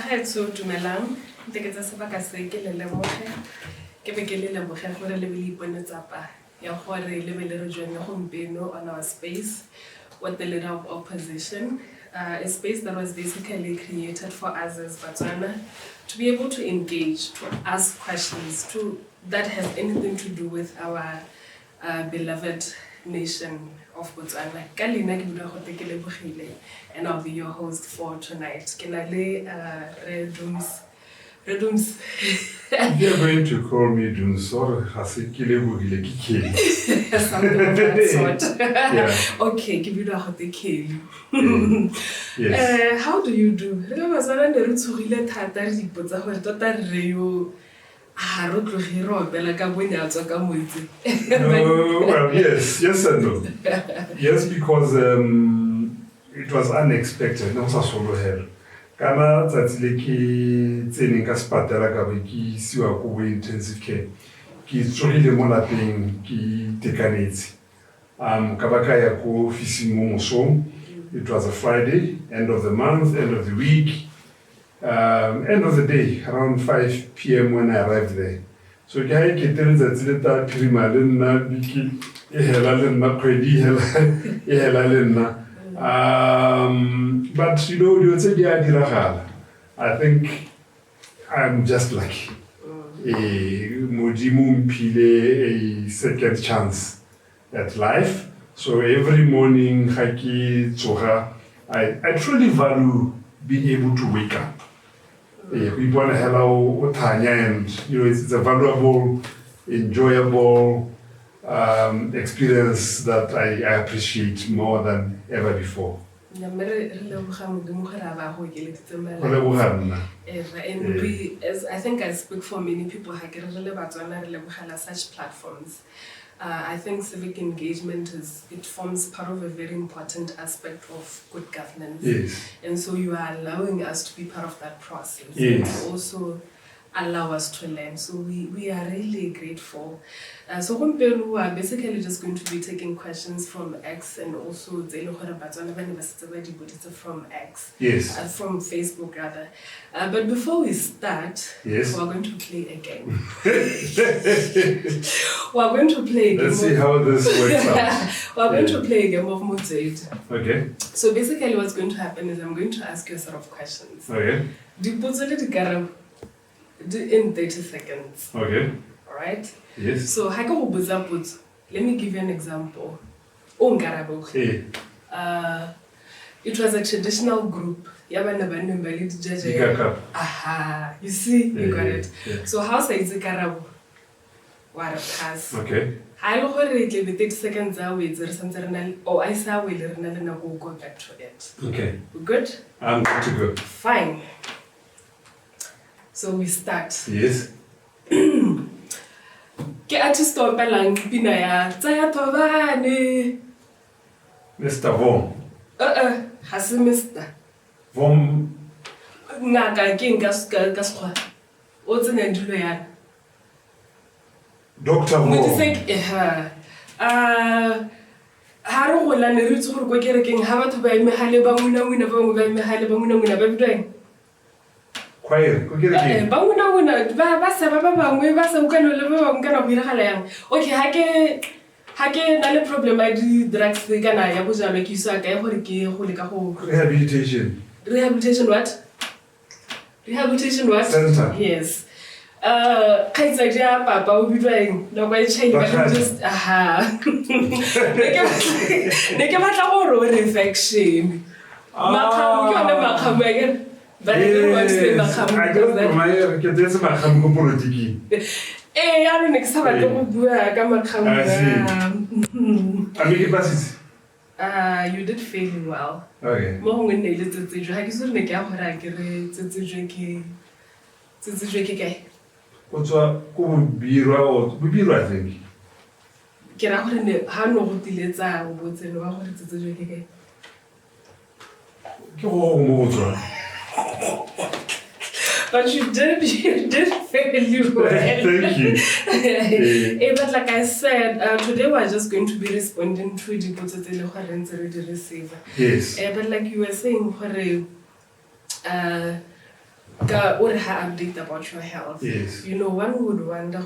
Bagaetso Dumelang ntse ke tsa sebaka se ke le lemoge ke be ke le lemoge gore le be le iponetsapa ya gore le be le re joine gompieno on our space with the leader of opposition, a space that was basically created for us as Botswana to be able to engage, to ask questions that have anything to do with our beloved nation of Botswana. And I'll be your host for tonight. Redums. You're going to call me Dunsor Hasikile Something of that sort. Yeah. Okay, give you the kale. Yes. How do you do? Remember, the roots who really had that report of what Reo. Well, yes and no. Yes, because it was unexpected. No, solo here. Kana tsatsile ke tseneng ka sepatela ka be ke siwa go intensive care. Ke tsogile mo lapeng ke tekanetse. Ka ba ka ya go office mo mosong. It was a Friday, end of the month, end of the week. End of the day, around 5 p.m. when I arrived there. So I get that primal but you say I think I'm just lucky. A second chance at life. So every morning I truly value being able to wake up. We want to hello and it's a valuable, enjoyable experience that I appreciate more than ever before. And I think I speak for many people, such platforms. I think civic engagement forms part of a very important aspect of good governance. Yes. And so you are allowing us to be part of that process. Yes. And also allow us to learn. So we are really grateful. So we are basically just going to be taking questions from X and also from X. Yes. From Facebook rather. But before we start, yes, we're going to play a game. We're going to play a game. Let's see how this works out. We're going to play a game of Mutsaid. Okay. So basically what's going to happen is I'm going to ask you a set of questions. Okay. In 30 seconds. Okay. Alright? Yes. So let me give you an example. Hey. It was a traditional group. Aha. You see, you got it. Yeah. So how say Zikarabo? What a pass. Okay. I know what it is, 30 seconds away, or I saw we go back to it. Okay. We good? I'm good to go. Fine. So we start. Yes. Ke artist opelang pina ya tsaya thobane. Mr. Vom. Ha se Mr. Vom Ngaka ke nka skwa. O tsena ndilo yana. Dr. Vom. What do you think? Ha re gola ne re tsore go kerekeng ha batho ba ime hale ba nguna ba ime hale ba nguna ba bidweng. Choir, go get again. Ba sa ba bangwe ba sa ukano le ba bangwe kana go iragala yang. Okay, ha ke na le problem I do drugs kana ya bojalo ke isa ka gore ke go le ka go Rehabilitation what? Rehabilitation what? Center. Yes. Kaitsa dia papa o bidwang no ba chain ba just aha. Ne ke batla go reflection. Makhamu ke ona makhamu again. But yes, I got my that's my politiki. I don't expect to bua ka makhamu. I mean, passes. You did fairly well. Okay. Mo ngwe ne le tsetsejwe ha ke se ne ke a gore ke re tsetsejwe ke kae? O tswa go bobirwa I think. Ke ra gore ne ha no go tiletsa go botseno ba gore tsetsejwe ke kae? Ke go mo tswa. But you did fairly well. Thank you. But like I said, today we're just going to be responding to the questions that we receive. Yes. But like you were saying, or update about your health. Yes. You know, one would wonder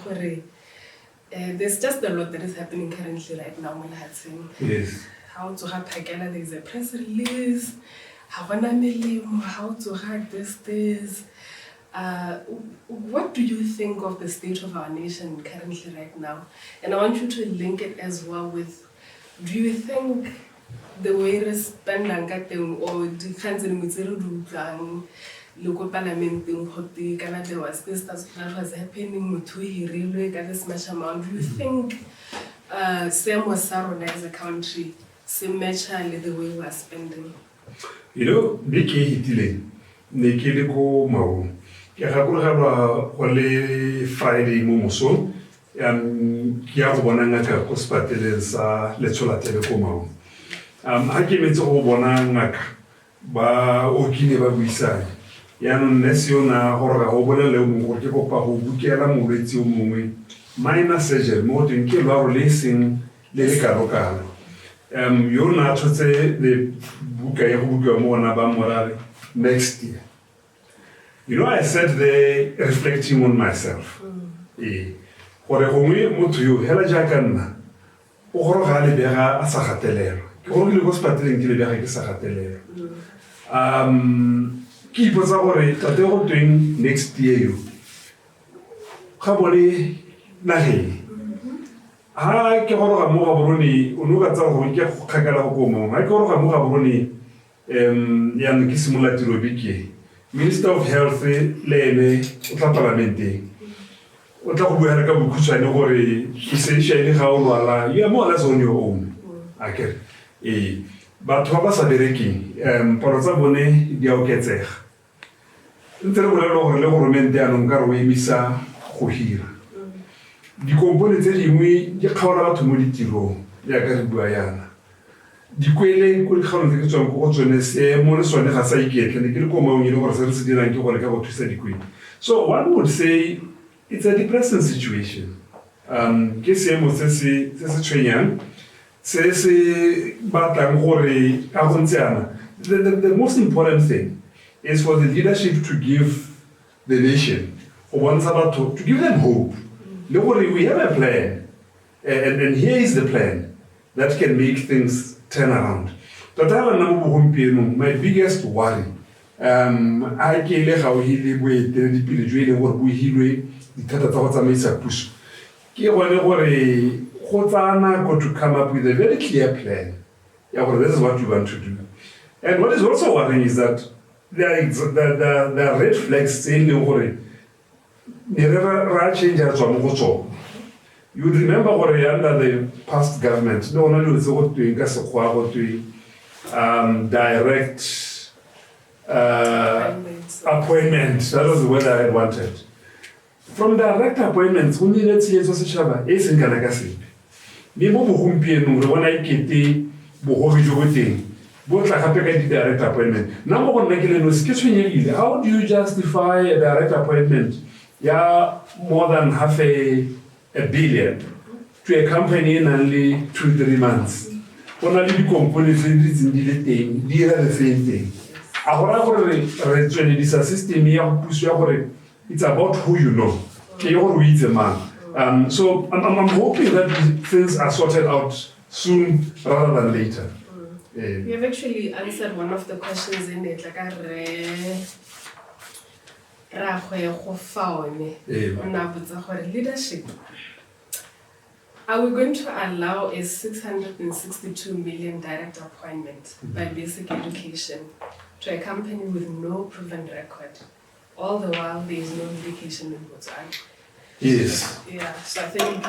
there's just a lot that is happening currently right now in Hudson. Yes. How to have Pagela, there's a press release, how to have this. What do you think of the state of our nation currently right now? And I want you to link it as well with, do you think the way we spend or the kinds of local parliament there was this that was happening to this much amount. Do you think same was Saron as a country, same naturally the way we are spending? You know, big hitile, nekele ko mau. Ke gakologelwa go le Friday mo mosong ke ya go bona ngaka ko sepateleng sa Letsolatele ko mau. Ha ke metse go bona ngaka ba okine ba buisane yaanong nurse yona gore ga go bolele mo gore ke kopa go bukela molwetse o mongwe minor surgery mo teng ke lwa go le seng le le karokalo yona tshotse le buka ya go bukiwa mo ona ba morare next year. You know, I sat there reflecting on myself. Gore gongwe motho yo hela jaaka nna o goroga le bega a sa gatelelwa ke gore le go sepateleng ke le bega ke sa gatelelwa ke ipotsa gore tate go tweng next year yo ga bone nageng ha ke goroga mo ga borone o no ka tsa go ke kgakala go komo ha ke goroga mo ga borone ya ke simolola tiro beke Minister of Health lene o tla parlamenteng o tla go buela ka bokhutshwane gore essentially ga o lwala you are more or less on your own akere batho ba sa bereking palo tsa bone di a oketsega ntse re bolela gore le government yaanong ka re o emisa go hira dikompone tse dingwe di kgaola batho mo ditirong jaaka re bua yana dikwele ko dikgaolo tse ke tswang ko go tsone seemo le sone ga sa iketle ne ke le ko maong e le gore se re se dirang ke gore ka go thusa dikwele so one would say it's a depressing situation ke seemo se se tshwenyang se se batlang gore ka go ntse yana the most important thing is for the leadership to give the nation to give them hope. We have a plan, and here is the plan that can make things turn around. My biggest worry, I can't how he live the what we heal the Tata push. Got to come up with a very clear plan. Yeah, this is what you want to do. And what is also worrying is that there are red flags saying never change as well. You would remember what under the past government, no one was doing direct appointments. That was the word I had wanted. From direct appointments, we needed to see Shaba, Ace in Kanagasi. Nemo Humpian, when I get the Bohovijo both like a direct appointment. Number one, how do you justify a direct appointment? Yeah, more than half a billion to a company in only 2-3 months. Only the components in the thing, they are the same thing. It's about who you know. It's a man. So I'm hoping that things are sorted out soon rather than later. You have actually answered one of the questions in it, like leadership. Are we going to allow a 662 million direct appointment by basic education to a company with no proven record? All the while there is no indication in Botswana. Yes. Yeah, so I think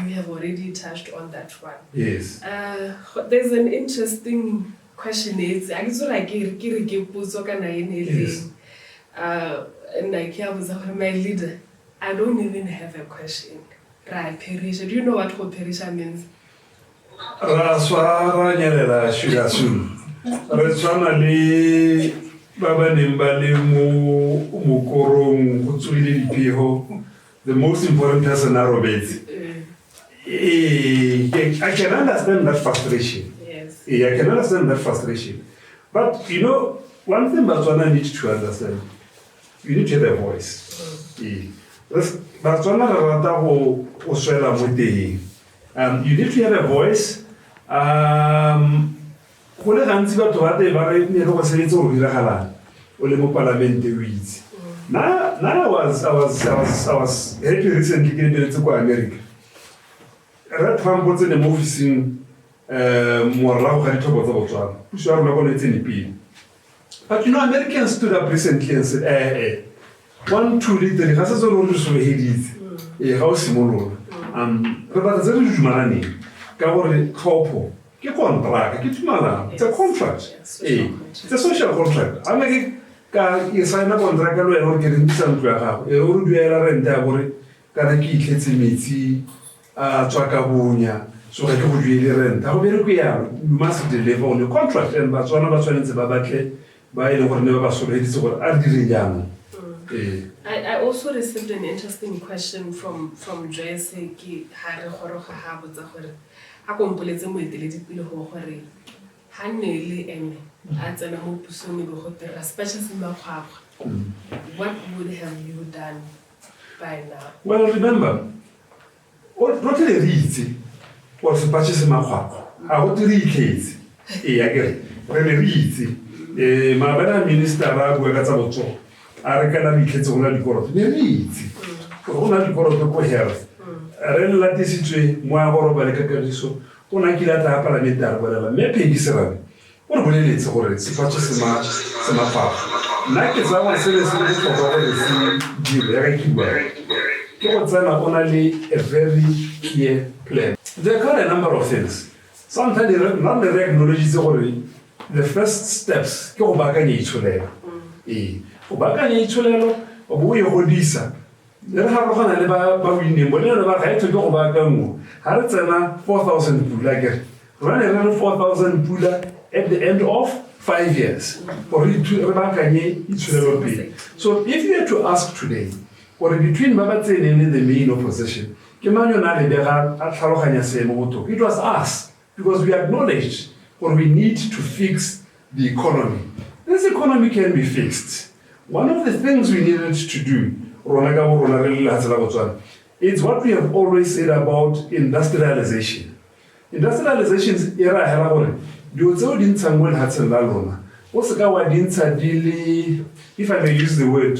you have already touched on that one. Yes. There's an interesting question. It's like yes. My leader, I don't even have a question. Right, Perisha. Do you know what Perisha means? Raswara nyelela shugasu. Raswana li baba nimbali mu korong kutsuli lipiho. The most important person are Robert. I can understand that frustration. Yes. I can understand that frustration. But you know, one thing Botswana needs to understand, you need to have a voice. That's one of the you need to have a voice. Go le gantsi batho ba te ba re ne go sebetsa go diragala o le mo parlamente o itse. Now I was happy recently ke lebeletse kwa America. Trump was in the office morago ga dithobo tsa Botswana. Puso ya rona go netse ne pele. But you know, Americans stood up recently and said, 1, 2, 3, ga se se lo re so heditse. Ga o simolola. Re batla tse re dumalane ka gore tlhopho ke contract, ke tumalano. It's a contract. It's a social contract. I'm like ka e sign a contract ka lo ena gore ke rentisa ntlo ya gago. O re duela rent ya gore kana ke itlhetse metsi a tswa ka bonya. So ga ke go duele rent. Ga go bere go ya you must deliver on the contract and batswana ba tshwanetse ba batle ba ile gore ne ba soliditse gore a dire jang. I also received an interesting question from Jesse ki ha re goroga ha botsa gore ha kompoletse moeteledi pele go gore ha ne le ene a tsena mo pusong go gotera especially Makgwakgwa. What would have you done by now? Well, remember, what le ritse o se patse Makgwakgwa a go tiri case I agree re le ritse maabana minister a bua ka tsa botso a re kana ditlhetse gona dikoroto ne ritse gona dikoroto ko health re le latisitswe mo a go roba le kakadiso o na kila ta parlamente a bolela me pegi serame o re boleletse gore se patse se mafafa nna ke tsa go se le se go tlhoka gore se dire ya ke bua ke go tsena ona le a very clear plan. There are a number of things. Sometimes not the acknowledge the first steps ke go baakanya itshulelo. Go baakanya itshulelo o bo yo godisa. Le ha go gana le ba winne mo le ba ga itse go baakanngwa. Ha re tsena 4,000 pula ke. Rona re 4,000 pula at the end of 5 years. Or re baakanye itshulelo pele. So if you had to ask today, or between Babatsene and the main opposition, it was us, because we acknowledged or we need to fix the economy. This economy can be fixed. One of the things we needed to do, it's what we have always said about industrialization. Industrialization is era if I may use the word,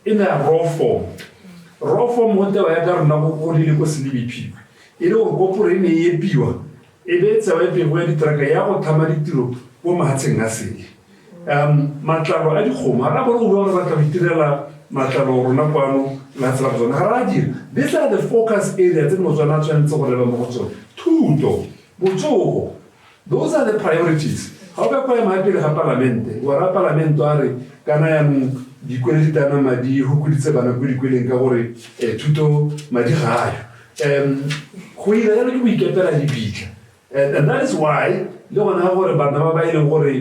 in a raw form. Raw form what they were done now only go sleepy people. It all go for any piwa. It is a way where the Tragaya Tamari Tiro, woman had sing us. Matlaro at home, Arabo Vitilla, Matlaro, Napano, Laslazon, Haraji. These are the focus areas in Mozanacha and Sokolemozo. Tuto, Bozo. Those are the priorities. However, I might be a parliament, or a parlamentary, Ghanaian. Di kweli tana madi hukuditse bana kweli ka gore tuto madi gayo go ira le go iketela di bitla and that is why le gona gore bana ba ile gore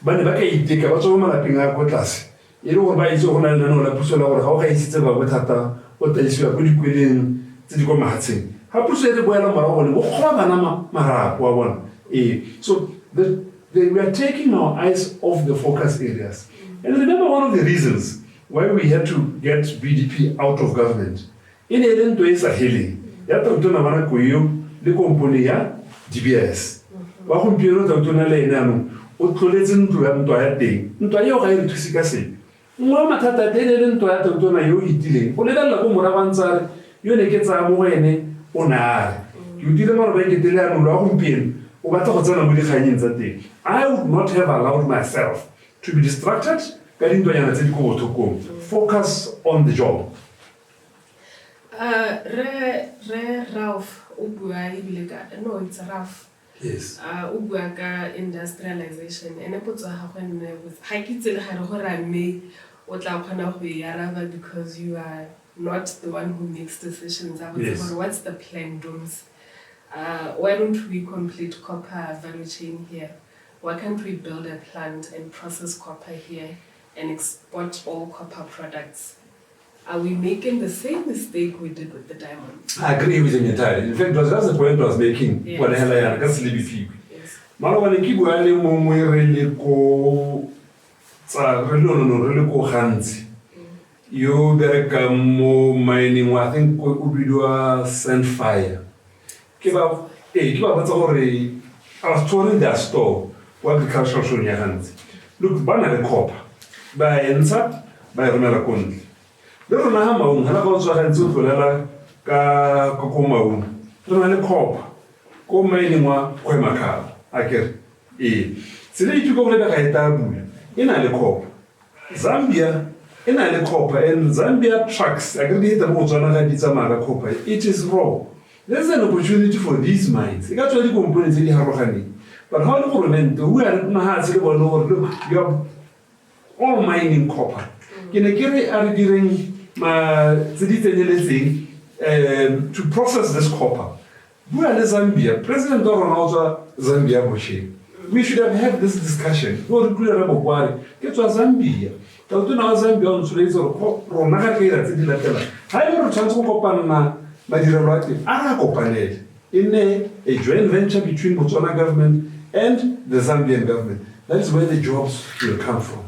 bane ba ka iteka ba tsoma malapeng a go tlase ile gore ba itse go na le nano la puso la gore ga o ga isitse ba bothata o taisiwa go dikweleng tse di go mahatseng ha puso e boela morago le go goba bana marapo wa bona so we are taking our eyes off the focus areas. And remember one of the reasons why we had to get BDP out of government. In Eden to is a healing. Yata utona wana kuyo le komponi ya DBS. Wa kumpiro ta utona le nanu. Utloletse ntlo ya ntwa ya teng. Ntwa yo ga e thusika se. Ngwa mathata tene le ntwa ya utona yo itileng. O le la go mora bantsare yo ne ke tsa mo wene o na. Yo dile mara ba ke tele anu la kumpiro. O batla go tsena mo dikganyeng tsa teng. I would not have allowed myself to be distracted. Focus on the job. Ralph, no, it's Ralph. Yes. Ubuaka industrialization. And I put with Hakitil Harame or Tlaukana because you are not the one who makes decisions. I would say, what's the plan, Dooms? Why don't we complete copper value chain here? Why can't we build a plant and process copper here and export all copper products? Are we making the same mistake we did with the diamonds? I agree with him entirely. In fact, that's the point I was making. When I can't sleep with you. Now, when I keep going, tsa re le ko gantsi yo bereka mo mining I think o bidiwa Sandfire ke ba botsa gore I was touring their store wa agricultural show ya gantsi look ba na le copper ba ensa ba e romela ko ntle le rona ha maung ha go tswa gantsi o tlolela ka ko maung re na le copper ko mining wa Kwemakhala akere tsela e go le ga eta bula ina le copper Zambia ina le copper and Zambia trucks akere di mo tswana ga di tsamaya copper it is raw. There's an opportunity for these mines. It's actually components in the but how the government who are not you have all mining copper. Can I carry are during my to process this copper? We are Zambia. President Donald Zambia Boshi. We should have had this discussion. What clear about why? Get to Zambia. Tell to now Zambia on today's or Naga. However, Chansko in a joint venture between Botswana government and the Zambian government. That is where the jobs will come from.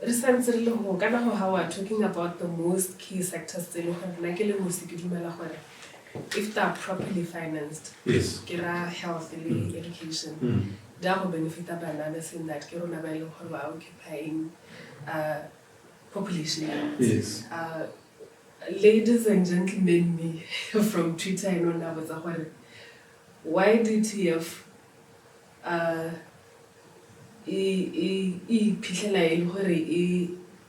Recently, how are talking about the most key sectors, if they are properly financed, yes, health, education, they will benefit bananas in that occupying population. Yes. Ladies and gentlemen, me from Twitter, I know now why DTF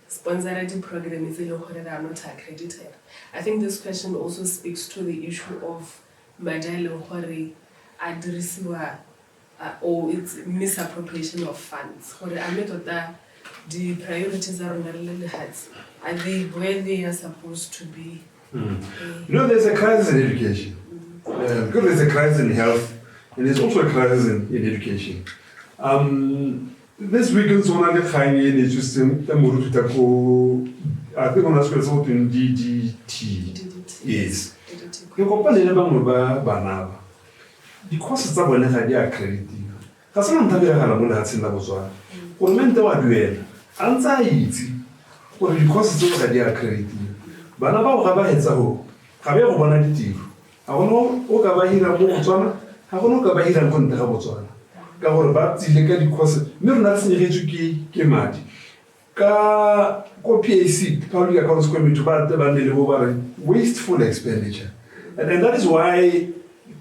sponsored program is not accredited. I think this question also speaks to the issue of Madai or its misappropriation of funds. The priorities are they where they are supposed to be? There's a crisis in education. Because there's a crisis in health, and there's also a crisis in education. This weekend, so on the Kanye is just I think on us was in DDT. Yes. You company never banaba. Because it's a one idea accredited. Kasana mtabira kala munda hatsinda bozwa. Kurmente wa duela. Anxiety. Or because it's a idea accredited. Banaba o gaba hetsa ho. Ga be go bona ditiro. A gono o ka ba hira mo Botswana, ga gono ka ba hira go ntle ga Botswana. Ka gore ba tsile ka di-course mme rena se nyegetswe ke madi ka ko PAC public accounts committee ba ne le bo ba re wasteful expenditure, and that is why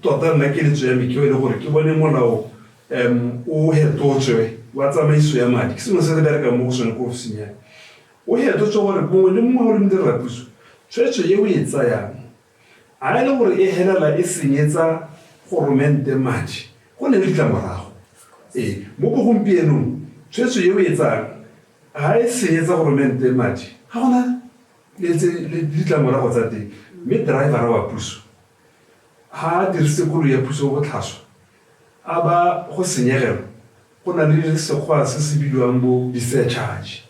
tota nna ke letso ya me ke le gore ke bone molao o hetotswe wa tsamaiso ya madi ke sengwe se re bereka mo go sone ko ofising ya o hetotswe gore mongwe le mongwe o le modira puso tshwetso ye o e tsayang a e le gore e helela e senyetsa goromente madi go ne le ditlamorago. Mo gompienong tshwetso ye o e tsang ha e senyetsa goromente madi ga gona le ditlamorago tsa teng mme driver wa puso ha dirise kolo ya puso go tlhaswa a ba go senyegela go na le sekgwa se se bidiwang bo di-surcharge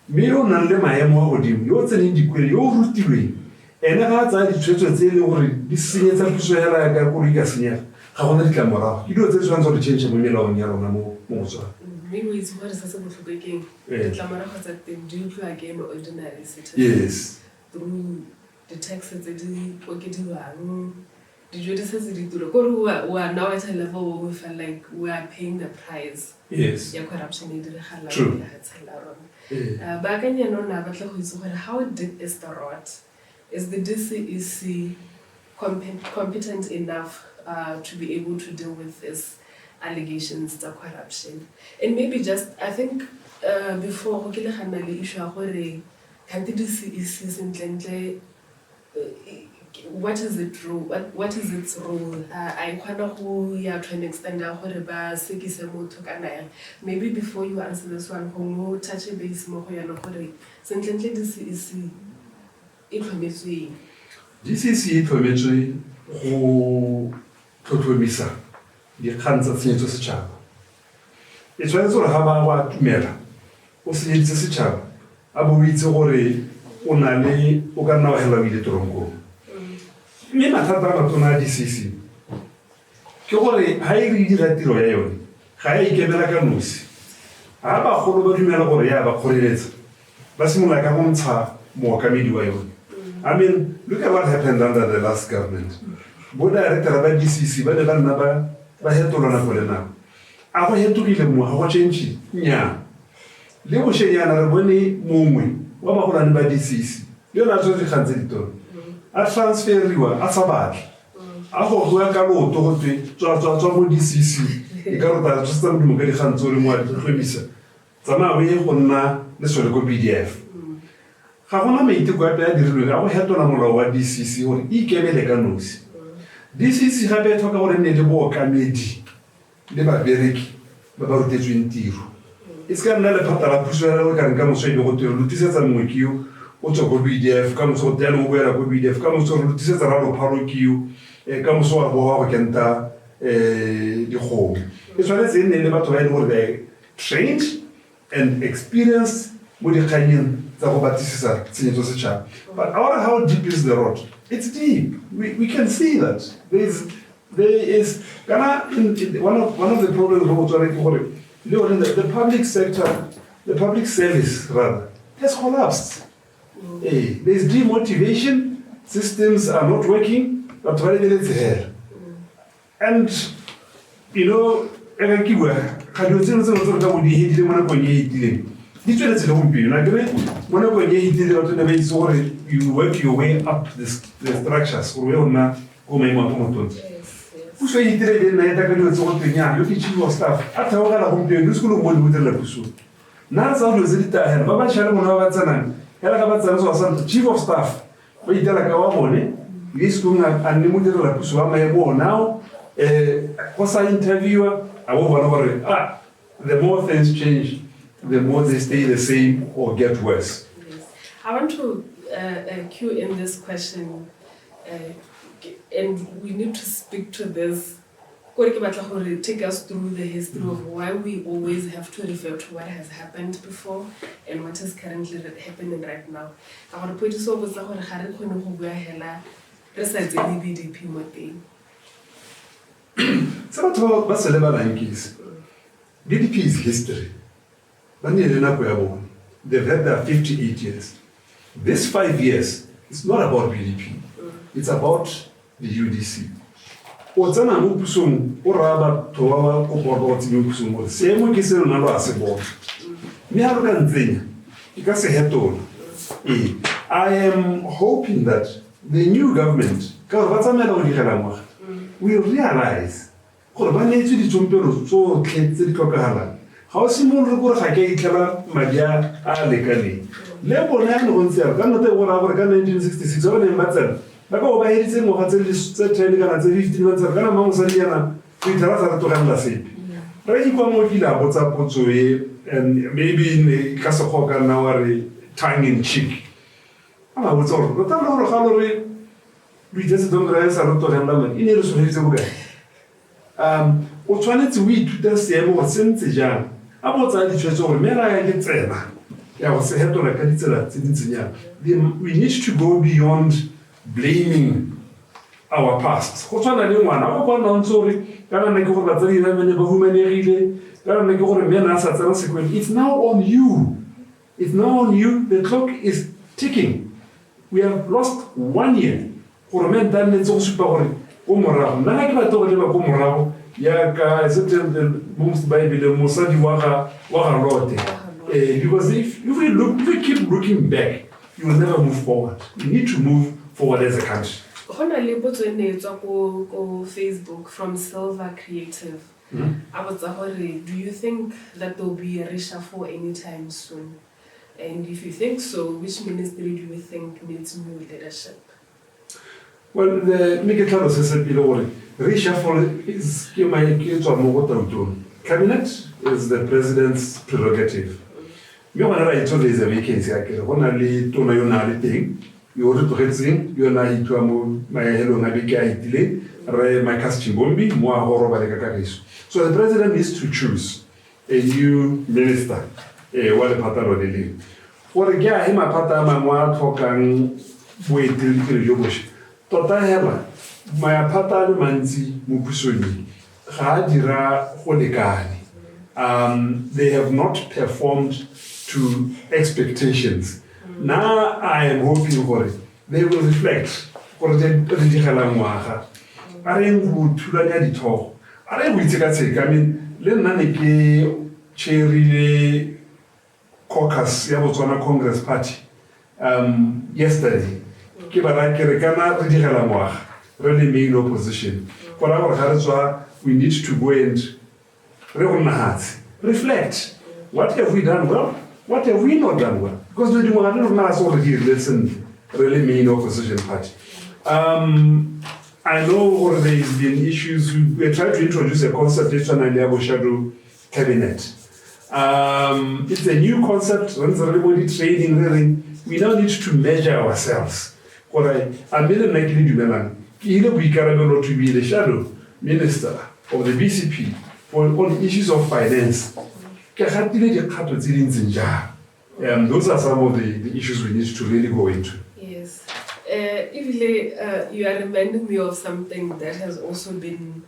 mme o nang le maemo a godimo yo o tseneng dikwele yo o rutilweng ene ga a tsaya ditshwetso tse e leng gore di senyetsa puso hela ya ka kolo ka senyega ga gona ditlamorago ke dilo tse tshwanetse gore change mo melaong ya rona mo Botswana. Yes. Through the taxes that we are now at a level where we feel like we are paying the price. Yes. Corruption. True. How deep is the rot? Is the DCEC competent enough to be able to deal with these allegations, the corruption? And maybe just, I think, before the issue of can the DCEC what is it role? What is its role? I wonder who you are trying to extend now. Maybe before you answer this one, who touch a base more DCEC information. DCEC information go tlhotlhomisa dikgang tsa tshenyetso setšhaba e tshwanetse gore ga ba wa tumela o senyeditse setšhaba a bo o itse gore o na le o ka nna wa hela o ile toronkong mme mathata a matona a DCEC ke gore ga e re dira tiro ya yone ga e ikemela ka nosi a ba kgolo ba dumela gore ya ba kgoreletsa ba simola ka go ntsha mookamedi wa yone. I mean, look at what happened under the last government. Bo director ba DCC ba ne ba nna ba hetolwa nako le nako. A go hetogile mo ga go change nya. Le go shenyana re bone mongwe wa ba golane ba DCC. Le yona tso di khantse ditoro. A transferiwa a sabatla. A go bua ka loto go tswa mo DCC. E ka rota tso tsa mo ka di khantso le mo a tlhomisa. Tsama we go nna le sole go PDF. Ga gona maiteko a ya dirilwe a go hetola molao wa DCC gore e ikemele ka nosi. DCC gape e tlhoka gore nne le bookamedi le babereki ba ba rutetsweng tiro. E se ka nna lephata la puso ya go ka moso go tiro lutisetsa mongwe kio o tswa go BDF ka moso go tela go boela go BDF ka moso go lutisetsa ralo pharo kio ka moso wa go kenta dikgomo. E tshwanetse e nne le batho ba e le gore they trained and experienced mo dikganyeng tsa go batisisa tsenyetso setšhaba. But how deep is the road? It's deep. We can see that. There is one of the problems the public sector, the public service rather, has collapsed. There's demotivation, systems are not working, but it's here. And you know, you work your way up the structures. So you did it, you teach your staff. After all, I'm going to school with the Pusu. Now, so was it ahead. Baba Sharon, Helga chief of staff. We tell our money. This school and limited La Pusu, my war now. Was I interviewer? I won't the more things change, the more they stay the same or get worse. Yes. I want to cue in this question, and we need to speak to this. Take us through the history of why we always have to refer to what has happened before and what is currently happening right now. I want to put this over the BDP model. BDP is history. They've had their 58 years. This 5 years, it's not about BDP. It's about the UDC. Otsana mo pusong o raba towa ko borwa tsimo pusong go se mo ke se lona lo a se bona me ha re ka ntsenya ke ka se hetola I am hoping that the new government ka ba tsamela go digela ngwaga will realize gore ba netse ditsompelo tsotlhe tse di tlhokagalang ga o simolole gore ga ke itlhela madi a lekaneng le bona ya go ntse ka nnote go ra gore ka 1966 ba ne ba tsena ba ka ba heditse mo ga tse 10 kana tse 15 ba tsena kana mang sa diana go ithala sa to gana sepe ra ikwa mo dila botsa potso and maybe in ka se go ka na ware tongue in cheek ama botsa go ta lo ga lo re we just don't realize a lot of them in le so heditse go ka o tshwanetse o ithuta seemo go sentse jang a botsa ditshwetso gore mera ya ke tsena ya go se hetola ka ditsela tse dintsenyana. We need to go beyond blaming our past. Go tshwana le ngwana go bona ntsore kana nne ke go batsadi ba mene ba humanegile kana nne ke gore mena sa tsena sekwele. It's now on you. It's now on you. The clock is ticking. We have lost 1 year. Gore men dan le tso supa gore go morago nna ke batho go le ba go morago ya ka September most Bible mosadi wa ga lote. Because if we keep looking back, you will never move forward. We need to move forward as a country. On Facebook from Silver Creative, do you think that there will be a reshuffle anytime soon? And if you think so, which ministry do you think needs new leadership? Well, the reshuffle is cabinet is the president's prerogative. Me gona ra itse le vacancy a kere gona le tona yo na le teng yo re tlogetseng yo na itwa mo maelo na be ke a itile re my Chimbombi mo a go roba le ka kagiso. So the president needs to choose a new minister wa le phatalo le le gore ke a hema phata ma mo a tlhokang boeteledipele jo bošwa tota hela ma ya phata le mantsi mo pusong ga a dira go lekane they have not performed to expectations. Now I am hoping for it. They will reflect for the ngwaga. I mean, le cherry caucus ya Botswana Congress Party yesterday. Really main opposition. We need to go and reflect. What have we done well? What have we not done well? Because we do already listen, really main opposition party. I know there has been issues. We are trying to introduce a concept in the shadow cabinet. It's a new concept. When everybody training, we now need to measure ourselves. I'm really likely Dumelang. We to be the shadow minister of the BCP on issues of finance. Those are some of the issues we need to really go into. Yes. You are reminding me of something that has also been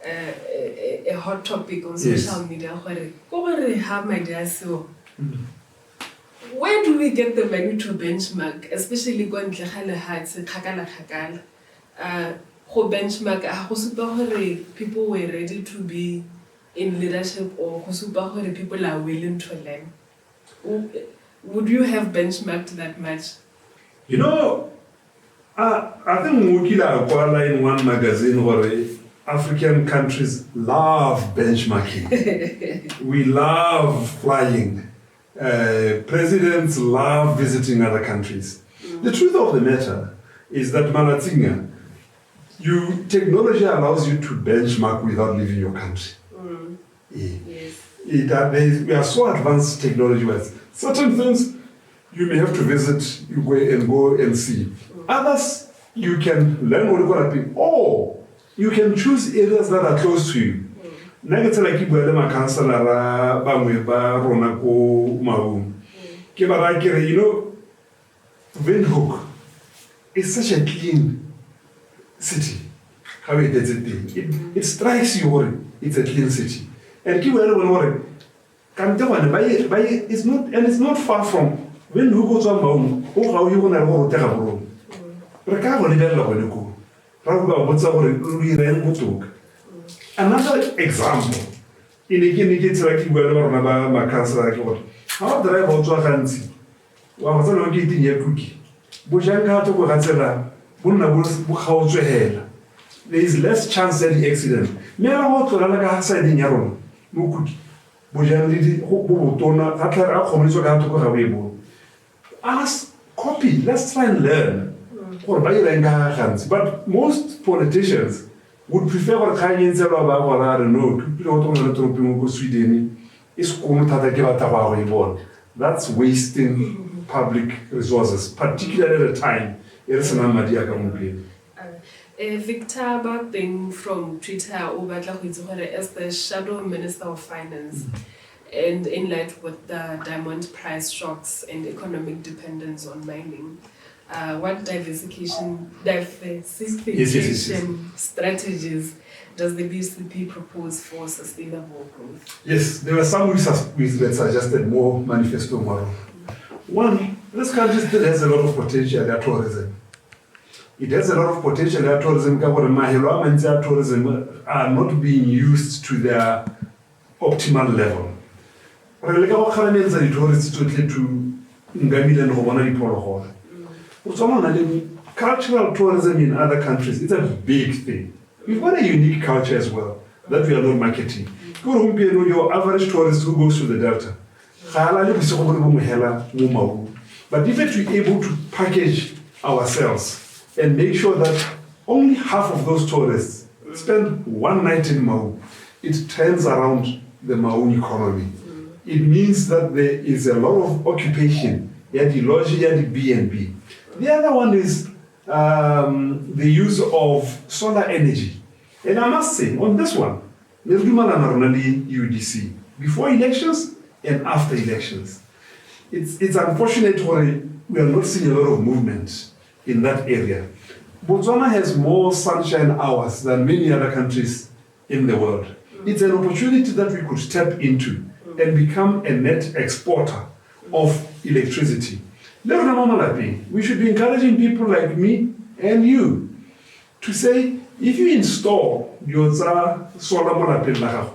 a hot topic on social media. Where do we get the money to benchmark, especially going to benchmark? People were ready to be in leadership, or people are willing to learn. Would you have benchmarked that much? You know, I think Mukila in one magazine where African countries love benchmarking. We love flying. Presidents love visiting other countries. The truth of the matter is that Malatinga, technology allows you to benchmark without leaving your country. Yes. We are so advanced technology-wise. Certain things you may have to visit, you go and see. Others you can learn what you're going to be, or you can choose areas that are close to you. You know, Windhoek is such a clean city. How it does it strikes you, it's a clean city. And it's not far from when you go to a mountain, how you want to go to a room. Another example, in the like you were my cancer, how drive out to a fancy. Well, I was not getting a cookie. Bujanga to Gohatsela, Bunna to hell. There is less chance that the accident. Mera to Lalaga side in Yaron. No cookie. Bujandi, Tona, Atla, Homiso to go away. Ask, copy, let's try and learn. Or buy hands. But most politicians would prefer what Kanyan Zeraba or I don't know, people Sweden is born. That's wasting public resources, particularly at a time. Victor Babing from Twitter as the shadow minister of finance, and in light with the diamond price shocks and economic dependence on mining. What diversification strategies does the BCP propose for sustainable growth? Yes, there were some we suggested more manifesto model. One, this country still has a lot of potential in tourism. It has a lot of potential in tourism. Tourism are not being used to their optimal level. Cultural tourism in other countries, it's a big thing. We've got a unique culture as well that we are not marketing. Your average tourist who goes to the Delta. But if we're able to package ourselves and make sure that only half of those tourists spend one night in Mau, it turns around the Maun economy. It means that there is a lot of occupation, the lodge, the B&B. The other one is the use of solar energy. And I must say, on this one, there's Dumelang UDC, before elections and after elections. It's unfortunate we are not seeing a lot of movement in that area. Botswana has more sunshine hours than many other countries in the world. It's an opportunity that we could tap into and become a net exporter of electricity. We should be encouraging people like me and you to say, if you install your solar monopoly,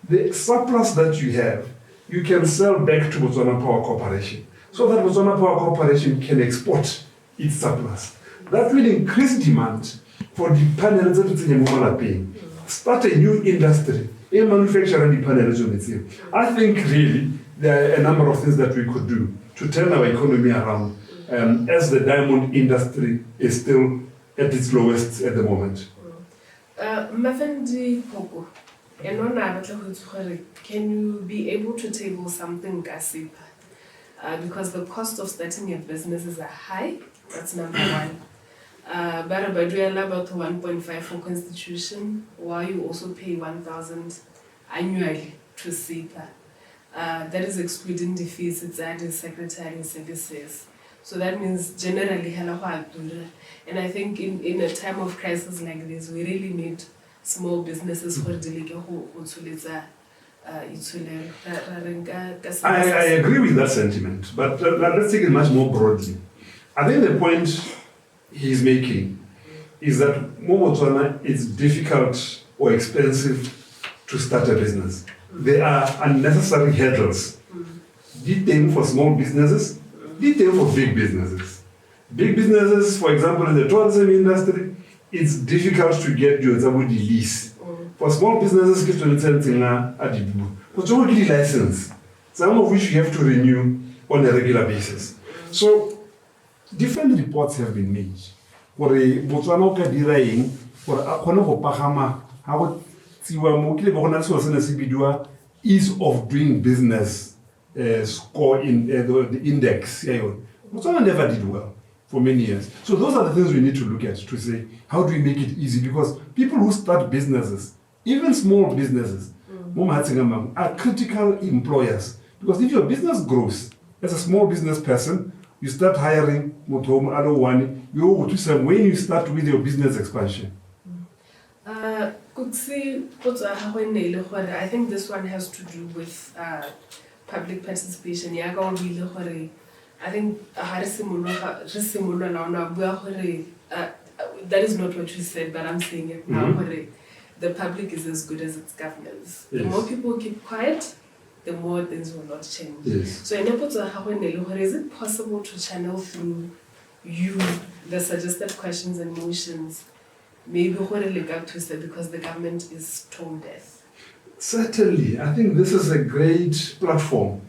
the surplus that you have, you can sell back to Botswana Power Corporation so that Botswana Power Corporation can export its surplus. That will increase demand for the panels that are paying. Start a new industry, a manufacturing the panels on it. I think really there are a number of things that we could do to turn our economy around as the diamond industry is still at its lowest at the moment. Mafendi Popo, can you be able to table something Kasipa? Because the cost of starting a business is high, that's number one. But we allow about 1.5 for constitution, while you also pay 1,000 annually to SIPA. That is excluding the fees, it's added secretary services. So that means generally, and I think in a time of crisis like this, we really need small businesses for I agree with that sentiment, but let's take it much more broadly. I think the point he's making is that Botswana it's difficult or expensive to start a business. There are unnecessary hurdles. Detail for small businesses, detail for big businesses. Big businesses, for example, in the tourism industry, it's difficult to get your lease. For small businesses, get to license, some of which you have to renew on a regular basis. So, different reports have been made. For Botswana ka diraeng for a kgone go pagama ha go tsiwa mo ke le bona se se se bidwa ease of doing business score in the index. Botswana never did well for many years. So those are the things we need to look at to say, how do we make it easy? Because people who start businesses, even small businesses, are critical employers. Because if your business grows, as a small business person, you start hiring when you start with your business expansion. I think this one has to do with public participation. I think that is not what you said, but I'm saying it now. The public is as good as its governance. Yes. The more people keep quiet, the more things will not change. Yes. So is it possible to channel through you the suggested questions and motions, maybe because the government is tone deaf? Certainly. I think this is a great platform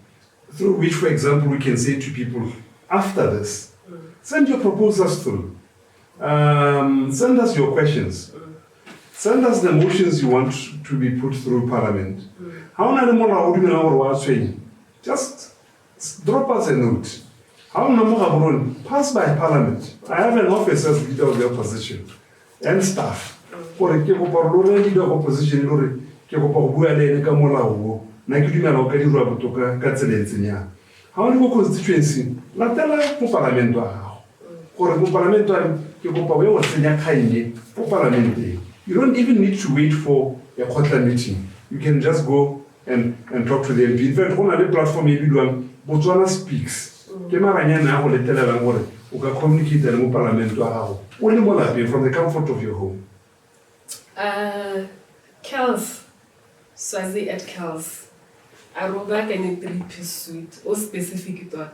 through which, for example, we can say to people, after this, send your proposals through. Send us your questions. Send us the motions you want to be put through Parliament. Just drop us a note. Pass by Parliament. I have an office as leader of the opposition and staff. For a leader of opposition, how do you go constituency? Parliament. You don't even need to wait for a quarter meeting. You can just go and talk to the MP. In fact, on a platform, Botswana speaks. Communicate with Parliament from the comfort of your home. Kels, Swazi at Kels. Aroba can a 3-piece suit or specific to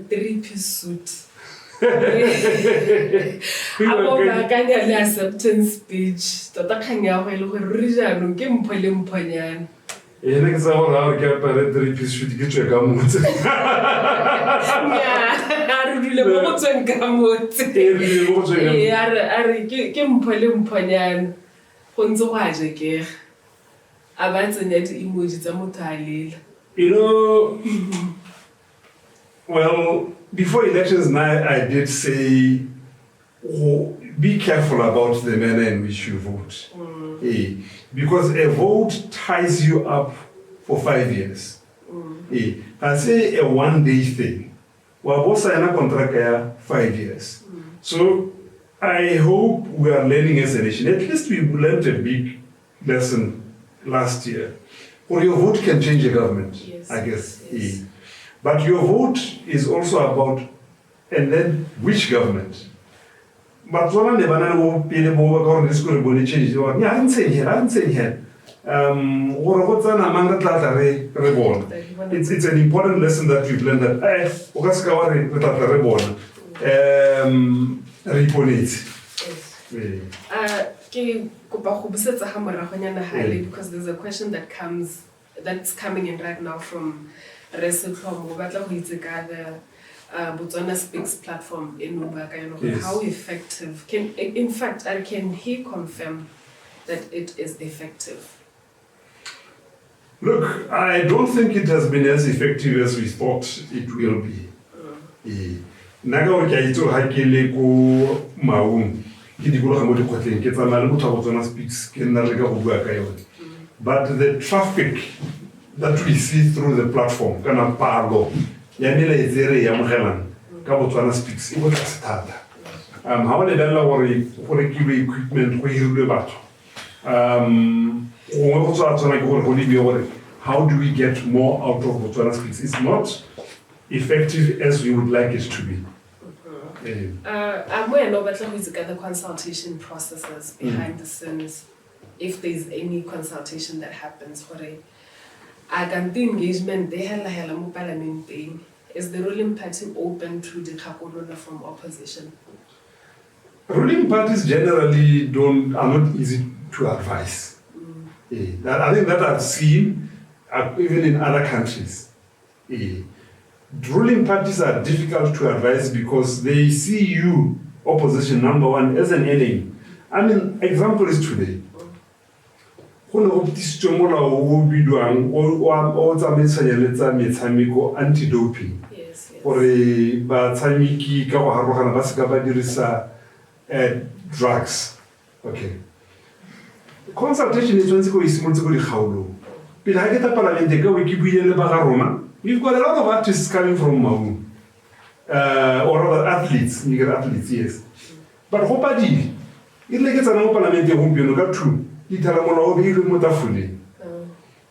3-piece suit. Acceptance speech. Tota kanya go ile go rija no ke mphole mphonyana. Ene ke sa go ra ke apare 3-piece suit ke tswe ka motse. Ya, re dile mo go tsweng ka motse. Are ke mphole mphonyana. Go ntse go a je ke. Abatsenya di emoji tsa motho a lela. Well, before elections now, I did say, be careful about the manner in which you vote. Because a vote ties you up for 5 years. I say a one-day thing. Well, both sign a contract 5 years. So I hope we are learning as a nation. At least we learned a big lesson last year. Or your vote can change a government, Yes. I guess. Yes. But your vote is also about, and then which government? But one of the banana pele bo ka gore se go bone change wa nya a ntse here gore go tsana manga tla re bona. It's an important lesson that we've learned that o ka se ka wa re tla re bona re iponetse. Ke kopa go busetsa ha moragonyana hale because there's a question that's coming in right now from Resetlomo go batla go itse ka the Botswana Speaks platform in Ubaka. Yes. How effective can he confirm that it is effective? Look, I don't think it has been as effective as we thought it will be. Naga o ke itse ha ke le ko maung ke di go ga mo di khotleng ke tsamaya le motho wa Botswana Speaks ke nna re ka go bua ka yone. But the traffic that we see through the platform kana palo ya mela etsere ya mogelang ka Botswana Speaks e go tla thata. Ha o le dalla gore ke equipment go hirilwe batho. How do we get more out of Botswana Speaks? It's not effective as we would like it to be. I'm aware of the consultation processes behind the scenes. If there's any consultation that happens, the engagement they have parliament thing. Is the ruling party open to the Kakolona from opposition? Ruling parties generally are not easy to advise. I think that I've seen even in other countries. Ruling parties are difficult to advise because they see you, opposition number one, as an enemy. I mean, example is today. Anti-doping. Yes. Drugs. Okay. Consultation is when we've got a lot of artists coming from Maun. Or other athletes, yes. But Hopadi, it like it's an parliament you got true.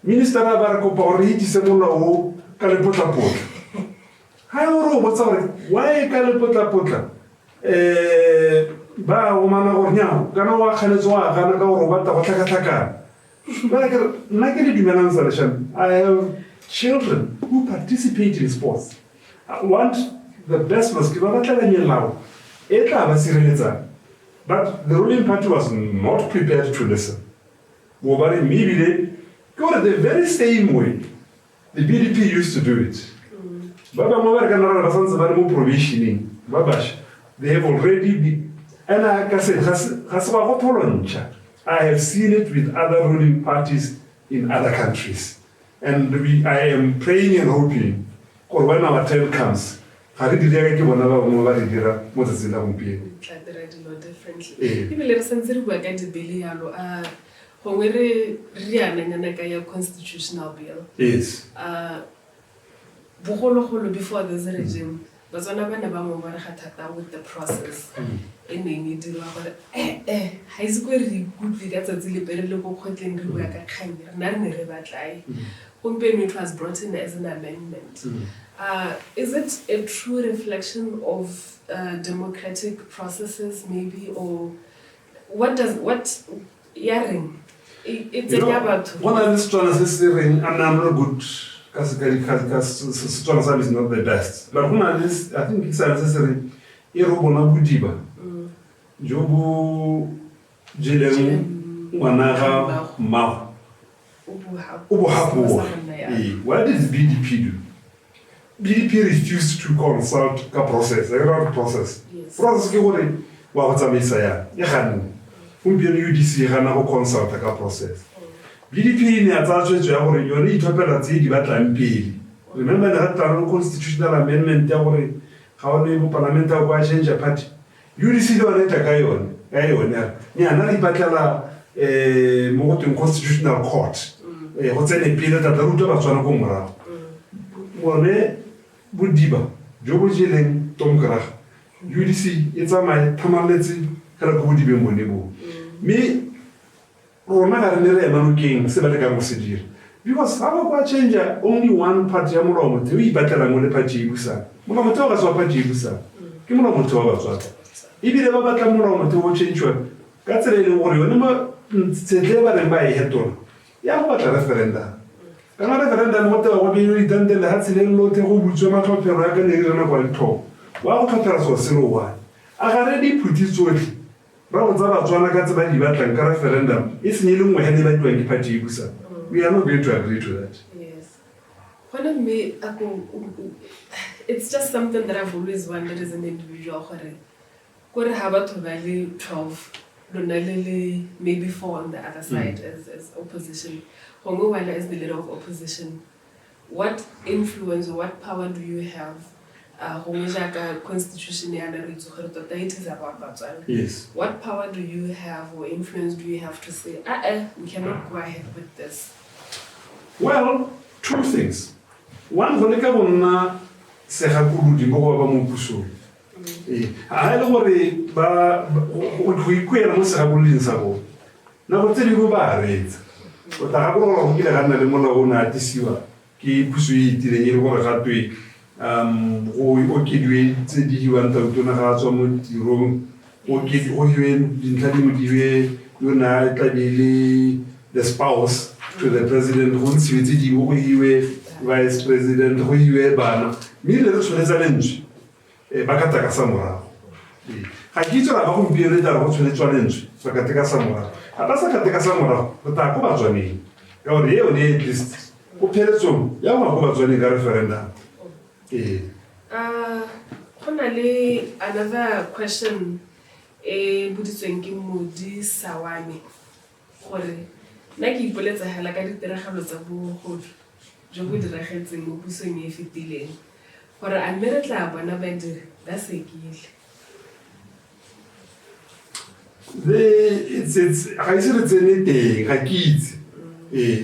Minister Barakopa or he is a mula Kalipota Port. Why Kalipota? Ba umana gornya kana wa khanetswa kana ka robata go tlhakatlhakana ba ke nna ke le Dumelang Saleshando. I have children who participate in sports. I want the best basketball ba tla nyelao e tla ba sireletsa, but the ruling party was not prepared to listen. Go bare maybe they go the very same way the BDP used to do it. Baba mo ba kana ra sanse ba mo provisioning babash they have already been. And like I said, I have seen it with other ruling parties in other countries. And I am praying and hoping, or when our turn comes, Try the right law differently. People are sensitive to the bill. When constitutional bill. Yes. Before this regime. But when I with the process, and they need to high school good that's a local content it was brought in as an amendment. Is it a true reflection of democratic processes, maybe, or what hearing? It's about one of these transits and I'm not good. Because is not the best. But I think it's necessary. Irobona budiba. Jobu Jilem Wanaga Ma. What did BDP do? BDP refused to consult the process. The process. Process ke what's a messiah. UDC consult the process. BDP ni atsatswe ya gore yone ithopela tse di batlang pele. Remember that constitutional amendment ya gore ga o le parliament ya go change party. UDC le one ta ka yone. Ya yone. Ni ana di batlela mo go constitutional court. Go tsene pele ta ruta ba tswana go morago. Bone bodiba jo bo jeleng tomkra. UDC e tsamaye thamaletse ka go bodibe mone bo. Me rona ga re ne re ema nokeng se ba le ka go se dira because ha ba kwa change only one part ya molao motho o ipatlela mo le party e busang molao motho ga tswa party e busang ke molao motho wa batswaka ebile ba batla molao motho o change ka tsela e leng gore yone mo tsetle ba reng ba e hetola ya go batla referendum kana referendum mo twa go be yo itantele ha tseleng lote go butswe matlhophero ya ka ne re na kwa ditho wa go tlhophera so se lo wa a ga re di phuthi tsotlhe ba go tsa batswana ka tse ba di batlang ka referendum e senye le ngwe ne ba diwa ke party e busang. We are not going to agree to that. Yes. It's just something that I've always wondered as an individual. Kore haba to value 12, maybe 4 on the other side as opposition. Hongo Wala is the leader of opposition. What influence or what power do you have? Constitution yes. What power do you have or influence do you have to say, we cannot go ahead with this? Well, 2 things. One, when I want se hakulu di mo ba mo puso. A ile gore ba go ikwela mo se hakulu di sa go. Na go tsedi go ba retsa. O ta ga go go ile ga nna le molao ona atisiwa ke puso e tireng e go ga twe go kedwe tse di hiwang tautona ga tswa mo tirong go hiwe dintlha di mo diwe yona tlabele the spouse to the president go ntshiwe tse di go hiwe vice president go hiwe bana mme le re tshwanetse lentswe ba ka taka sa morago ga ke itse ba go mpiele tla go tshwanetse lentswe ba ka taka sa morago ga ba sa ka taka sa morago go ta go ba tswaneng ka gore yeo ne at least go pheletsong ya go ba tswaneng ka referendum. Another question butsweng ke Modi Sawane gore na ke ipoletsa hela ka ditiragalo tsa bogodu jo go diragetseng mo pusong e fetileng gore a mme re tla bona badiri ba sekile. It's ga ise re tsene teng ga ke itse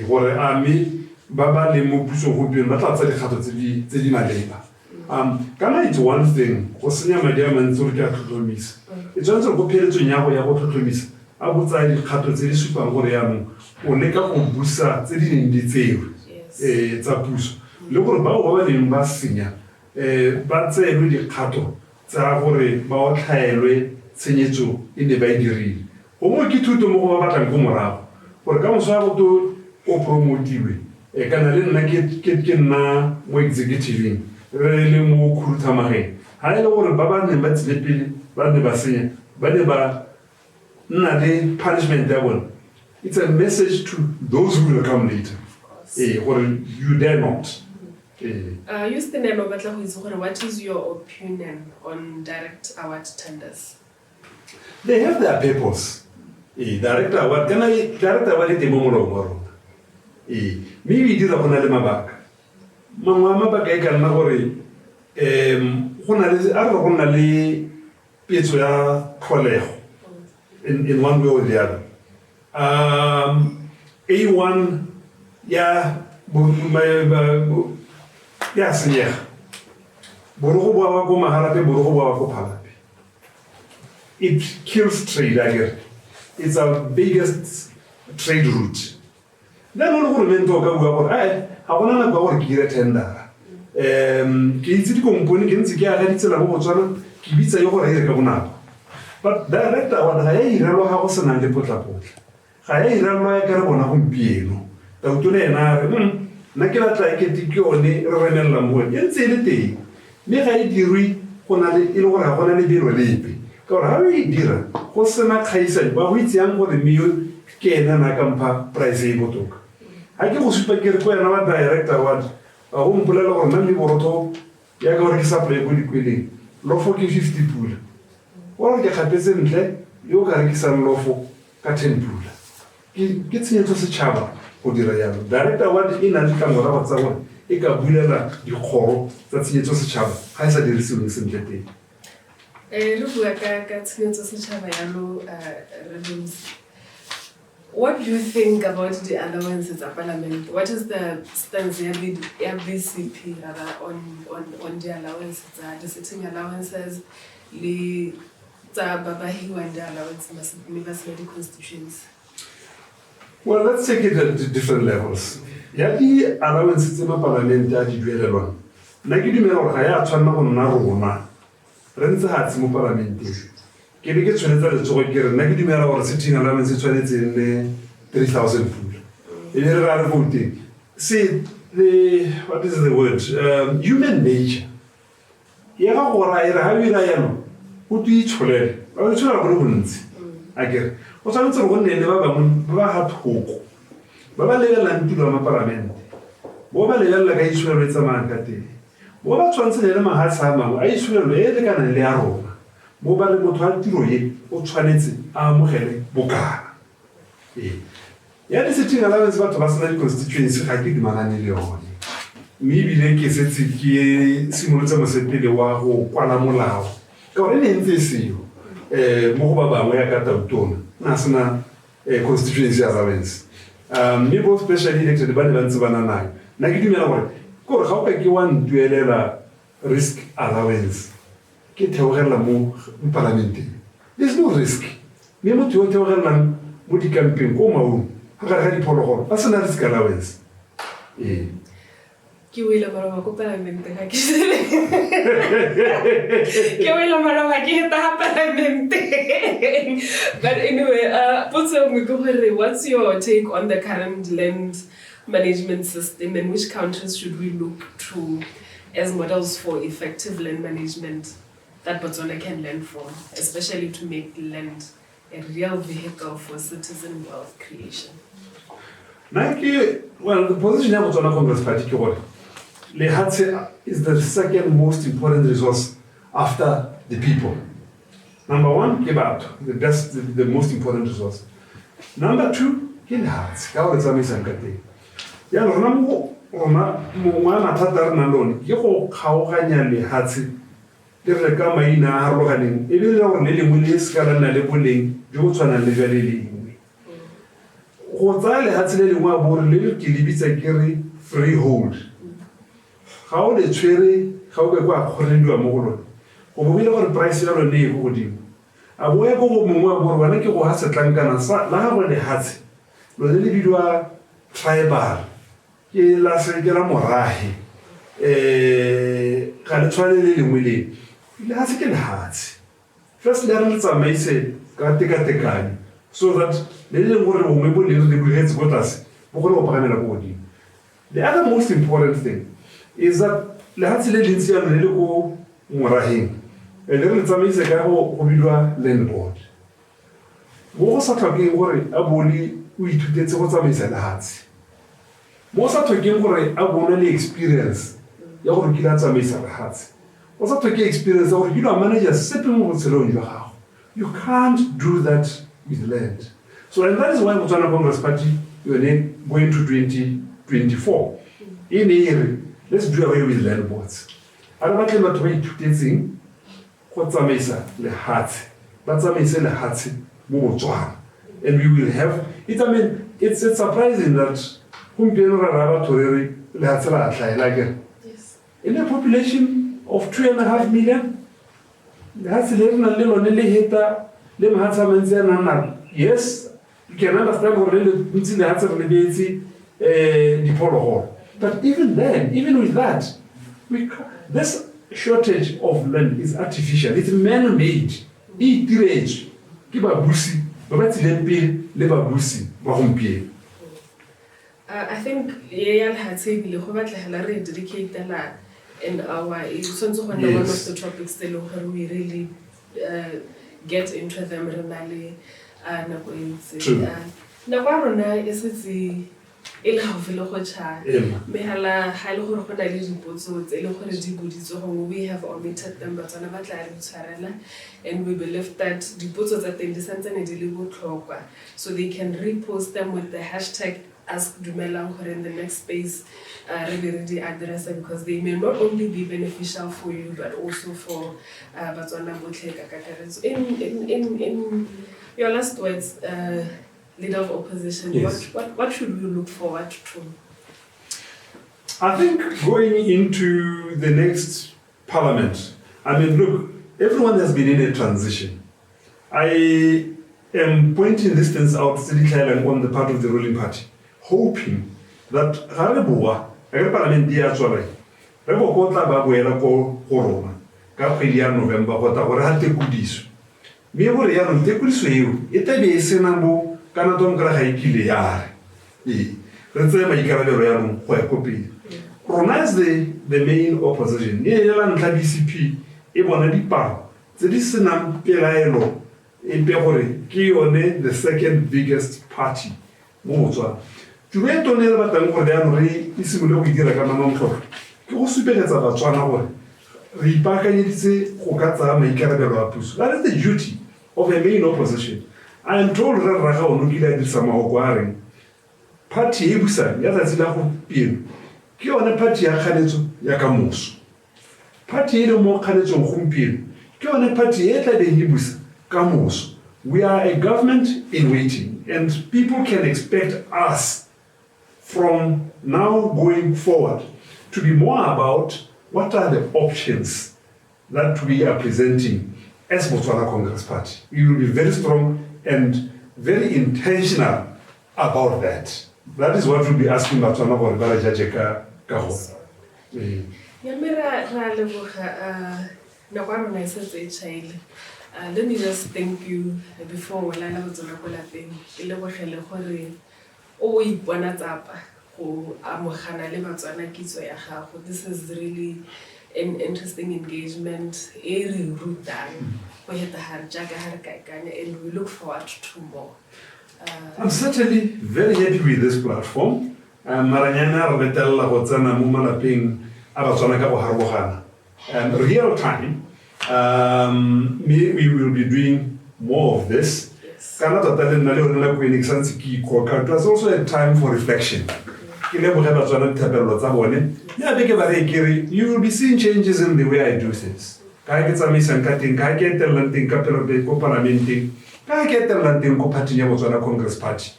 gore a mme ba ba le mo pusong go pele ba tla tsa dikgato tse di maleba. Kana it's one thing go senya madi a mantsi gore ke a tlhotlhomisa e tshwanetse go pheletsong ya go tlhotlhomisa a botsa dikgato tse di supang gore yaanong o leka go busa tse di neng di tsewe tsa puso le gore bao ba neng ba senya ba tseelwe dikgato tsa gore ba otlhaelwe tshenyetso e ne ba e dirile gongwe ke thuto mo go ba batlang ko morago gore ka moso ya goto o promotiwe kana le nna ke nna mo executiveng re le mo khuruthamageng ga e le gore ba ba neng ba tsile pele ba ne ba senya ba ne ba nna le punishment ya bone. It's a message to those who will come later gore you dare not. What is your opinion on direct award tenders? They have their purpose. Direct award e teng mo molaong wa rona mme e dira go na le mabaka mangwe a mabaka e ka nna gore go na le peetso ya tlholego in one way or the other. A1 ya senyega borogo boa ko magarape borogo boa ko phalape. It kills trade again. It's our biggest trade route. Then all government o ka bua gore ga gona nako gore ke dire tendera ke itse dikompone ke ntse ke aga ditsela mo Botswana ke bitsa yo gore e re ka bonako but direct award ga ya irelwa ga go senang le potlapotla ga ya irelwa ya ka re bona gompieno tautole ena re nna ke batla ekete ke yone re remelela mo e ntse e le teng mme ga e dirwe go na le e le gore ga gona le biro lepe ka gore ga o e dira go sena kgaisano ba go itseyang gore mme ke ena na kampha price e botoka ga ke go supa ke re ko ena wa direct award a go mpolela gore nna mme borotho ya ka gore ke supply ko dikweleng lofo ke 50 pula gore ke kgapetse ntle yo ka rekisang lofo ka 10 pula ke tshenyetso setšhaba go dira yalo direct award e na le ditlamorago tsa gore e ka bulela dikgoro tsa tshenyetso setšhaba ga e sa dirisiweng sentle teng. Le bua ka tshenyetso setšhaba yalo what do you think about the allowances at Parliament? What is the stance of BCP rather on the allowances, the sitting allowances, the Babahiwa and the allowances, university constitutions? Well, let's take it at different levels. Ya di allowance tse parliament ya di duelelwang. Nna ke dumela gore ga ya tshwanela go nna rona. Re ntse ga tse mo parlamenteng. Ke be ke tshwanetsa letsogo ke re nna ke dumela gore sitting allowance e tshwanetse le 3,000 pula. E be re ra re voting. See, what is the word? Human nature. Ya ga gore a ere ha o ira yalo, o tu itsholele. Ba itsholela go le bontsi. A kere o tshwanetse go nne le ba bangwe ba ga thoko. Ba ba lebelelang tulo ya maparamente. Bo ba lebelela ka itsholelo e tsamayang ka teng. Bo ba tshwanetse le mahatshe a mangwe a itsholelo e lekanang le ya rona. Bo ba re motho wa tiro ye o tshwanetse a amogele bokana. Ya di-sitting allowance batho ba sena di-constituency ga ke dumalane le yone. Mme ebile ke setse ke simolotse mosepele wa go kwala molao ka gore e ne ntse e seo mo go ba bangwe ya ka tautona na sena constituency allowance. Mme bo specially elected ba ne ba ntse ba na nayo. Nna ke dumela gore kore ga o ka ke wa ntuelela risk allowance ke theogelela mo parlamenteng. There's no risk. Mme motho yo theogelelang mo dikampeng ko maong ga gare ga diphologolo ba sena risk allowance. Ke wile mara ko parlamente ga ke sele. Ke wile mara ga ke ta parlamente. But anyway, what's your take on the current land management system and which countries should we look to as models for effective land management that Botswana can learn from, especially to make land a real vehicle for citizen wealth creation? Well, the position of Botswana Congress Party Lehatse is the second most important resource after the people. Number one, Kebato, the most important resource. Number two, Lehatse. How is Amisangate? Ya rona mo mathata re na lone ke go kgaoganya lehatse le re ka maina a harologaneng e le gore le lengwe le se ka la nna le boleng jo go tshwanang le jwa le lengwe. Go tsaya lehatse le lengwe a bore le ke le bitsa ke re freehold. Ga o le tshwere ga o ke kwa kgorediwa mo go lone go bobile gore price ya lone e go godimo a boya go go mongwe a bore bana ke go ha setlankana sa la ga go lehatse lone le bidwa tribal ke la se ke la morahe ga le tshwane le lengwe le ha se ke lehatse first le re tsamaise ka tekatekane so that le leng gore bongwe bo le re bogetse go tlase bo gore go pagamela go godimo. The other most important thing is that lehatse le lentsi ya lone le go moraheng le re tsamaise ka go bidwa land board. Mo go sa tlhokeng gore a bone o ithutetse go tsamaisa lehatse. Mo sa tlhokeng gore a bona le experience ya gore ke la tsamaisa lehatse. O sa tlhoke experience ya gore ke lo manager sepe mo botshelong jwa gago. You can't do that with land. So and that is why Botswana Congress Party going to 2024 in area. Let's do away with land boards. I don't want to be ithutetseng go tsamaisa lehatse. Ba tsamaise lehatse mo Botswana. And we will have it. I mean, it's surprising that yes. In a population of 2.5 million, yes, you can understand but even then, even with that, this shortage of land is artificial. It's man-made. I think dedicate in our one of the topics that we really get into them really we have omitted them, but and we believe that so they can repost them with the hashtag Ask Dumelang in the next space really address them, because they may not only be beneficial for you but also for Botswana. In your last words, leader of opposition, yes. What should we look forward to? I think going into the next parliament, I mean, look, everyone has been in a transition. pointing these things out on the part of the ruling party, hoping that parliament ya tswala re go kotla ba boela go rona ka kgwedi ya November go ta gore ha tekodiso mme gore ya no tekodiso eo e tebe e sena mo kana tong kra ga ikile ya re tse maikarabelo ya no go ya kopedi rona as the main opposition ye la ntla BCP e bona dipalo tse di senang pelaelo e pe gore ke yone the second biggest party mo tswa tšhume e tone le batlang gore yaano re isimole go dira ka manontlhotlho ke go supeletsa batswana gore re ipaakanyeditse go ka tsaya maikarabelo a puso. That is the duty of a main opposition. I am told re raga ono kile a dirisa magoko a reng party e busang ya tsatsi la gompieno ke yone party ya kgaletso ya kamoso. Party e le mo kgaletsong gompieno ke yone party e tla beng e busa kamoso. We are a government in waiting, and people can expect us from now going forward to be more about what are the options that we are presenting as Botswana Congress Party. We will be very strong and very intentional about that. That is what we'll be asking Botswana for Barajajeka Kaho. Yamira Ralebuha, Nakwano says a child. Let me just thank you before we learn about the thing. This is really an interesting engagement. And we look forward to more. I'm certainly very happy with this platform. Real time. We will be doing more of this. Yes. It was also a time for reflection. You will be seeing changes in the way I do things. Congress Party.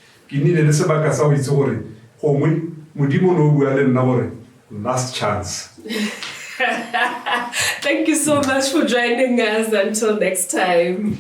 Last chance. Thank you so much for joining us. Until next time.